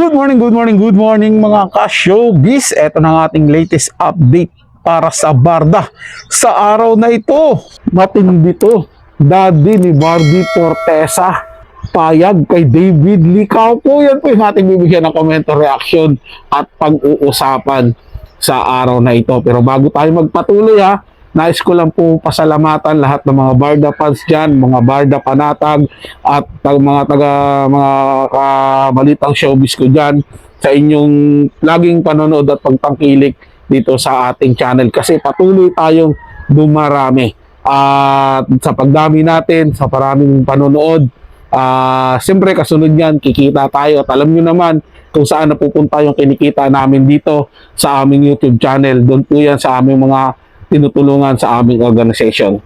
Good morning mga ka-showbiz. Ito na ang ating latest update para sa Barda. Sa araw na ito, matindi to. Daddy ni Barbie Fortesa payag kay David Licao po. Yan po yung ating bibigyan ng komento, reaction at pag-uusapan sa araw na ito. Pero bago tayo magpatuloy nais ko lang po pasalamatan lahat ng mga Barda fans dyan, mga Barda panatag at mga kabalitang showbiz ko dyan sa inyong laging panonood at pagtangkilik dito sa ating channel, kasi patuloy tayong dumarami at sa pagdami natin, sa maraming panonood, siyempre kasunod yan, kikita tayo at alam nyo naman kung saan napupunta yung kinikita namin dito sa aming YouTube channel. Doon po yan sa aming mga tinutulungan sa aming organization.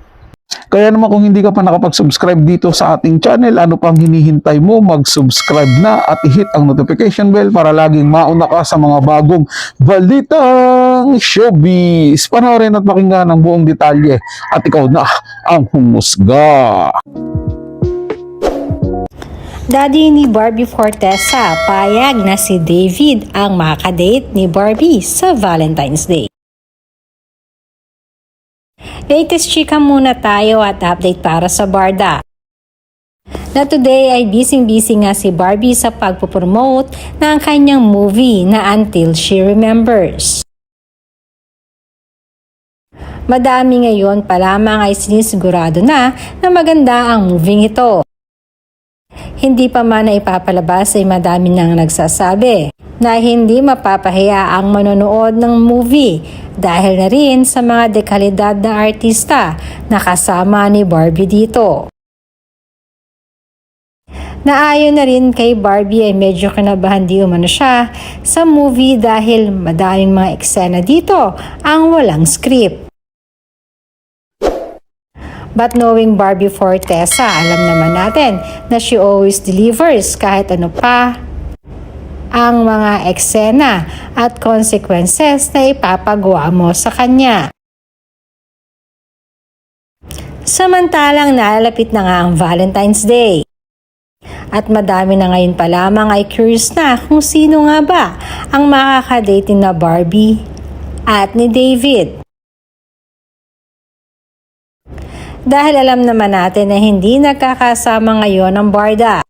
Kaya naman kung hindi ka pa nakapag-subscribe dito sa ating channel, ano pang hinihintay mo? Mag-subscribe na at i-hit ang notification bell para laging mauna ka sa mga bagong balitang showbiz. Panoorin at pakinggan ang buong detalye at ikaw na ang humusga. Daddy ni Barbie Fortesa, payag na si David ang makakadate ni Barbie sa Valentine's Day. Latest chika muna tayo at update para sa Barda. Na today ay busy nga si Barbie sa pagpupromote ng kanyang movie na Until She Remembers. Madami ngayon pa lamang ay sinisigurado na maganda ang movie ito. Hindi pa man na ipapalabas ay madami nang nagsasabi na hindi mapapahiya ang manonood ng movie dahil na rin sa mga dekalidad na artista na kasama ni Barbie dito. Naayon na rin kay Barbie ay medyo kinabahan di umano siya sa movie dahil madaming mga eksena dito ang walang script. But knowing Barbie Fortesa, alam naman natin na she always delivers kahit ano pa ang mga eksena at consequences na ipapagawa mo sa kanya. Samantalang nalalapit na nga ang Valentine's Day. At madami na ngayon pa lamang ay curious na kung sino nga ba ang makakadate na Barbie at ni David. Dahil alam naman natin na hindi nagkakasama ngayon ang Barda.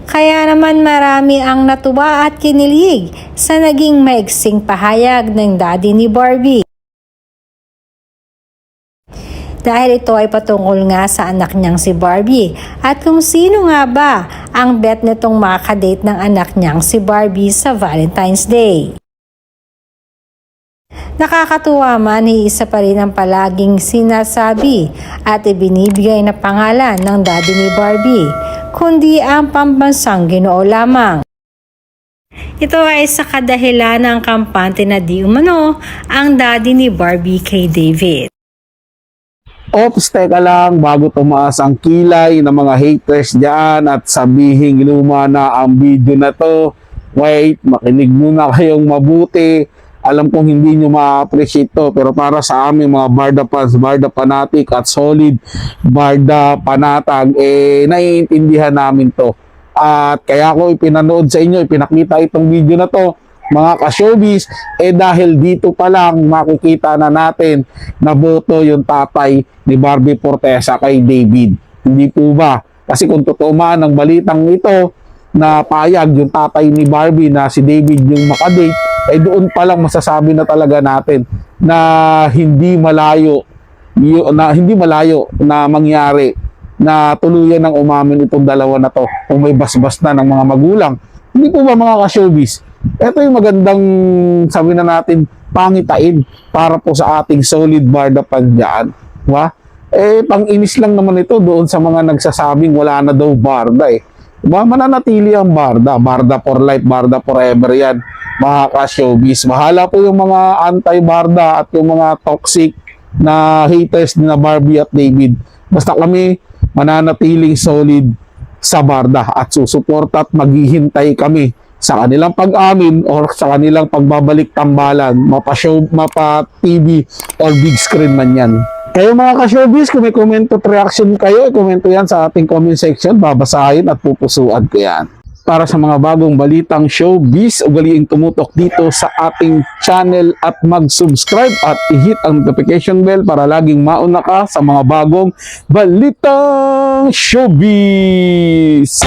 Kaya naman marami ang natuwa at kinilig sa naging maiksing pahayag ng daddy ni Barbie. Dahil ito ay patungkol nga sa anak niyang si Barbie at kung sino nga ba ang bet nitong makakadate ng anak niyang si Barbie sa Valentine's Day. Nakakatuwa man, isa pa rin ang palaging sinasabi at ibinibigay na pangalan ng daddy ni Barbie, kundi ang pambansang Ginoo lamang. Ito ay sa kadahilan ng kampante na di umano ang daddy ni Barbie kay David. Ops, teka lang, bago tumaas ang kilay ng mga haters dyan at sabihing luma na ang video na to, wait, makinig muna kayong mabuti. Alam kong hindi nyo ma-appreciate to, pero para sa aming mga Barda fans, Barda fanatic at solid Barda panatag, naiintindihan namin to. At kaya ko ipinanood sa inyo, ipinakita itong video na to, mga ka-showbiz, dahil dito pa lang makikita na natin na boto yung tatay ni Barbie Fortesa kay David. Hindi po ba? Kasi kung totoo man ang balitang ito, na payag yung tatay ni Barbie na si David yung makadate, doon pa lang masasabi na talaga natin na hindi malayo na mangyari na tuluyan ng umamin itong dalawa na to kung may basbas na ng mga magulang. Hindi po ba mga ka-showbiz? Ito yung magandang, sabi na natin, pangitain para po sa ating solid Barda fan dyan. Pang-inis lang naman ito doon sa mga nagsasabing wala na daw Barda mananatili ang Barda. Barda for life, Barda forever yan, mga ka-showbiz. Mahala po yung mga anti-Barda at yung mga toxic na haters na Barbie at David. Basta kami mananatiling solid sa Barda at susuporta at maghihintay kami sa kanilang pag-amin or sa kanilang pagbabalik tambalan, mapa TV or big screen man yan. Kayo mga ka-showbiz, kung may comment at reaction kayo, i-komento yan sa ating comment section, babasahin at pupusuan ko yan. para sa mga bagong balitang showbiz, ugaliing tumutok dito sa ating channel at mag-subscribe at i-hit ang notification bell para laging mauna ka sa mga bagong balitang showbiz.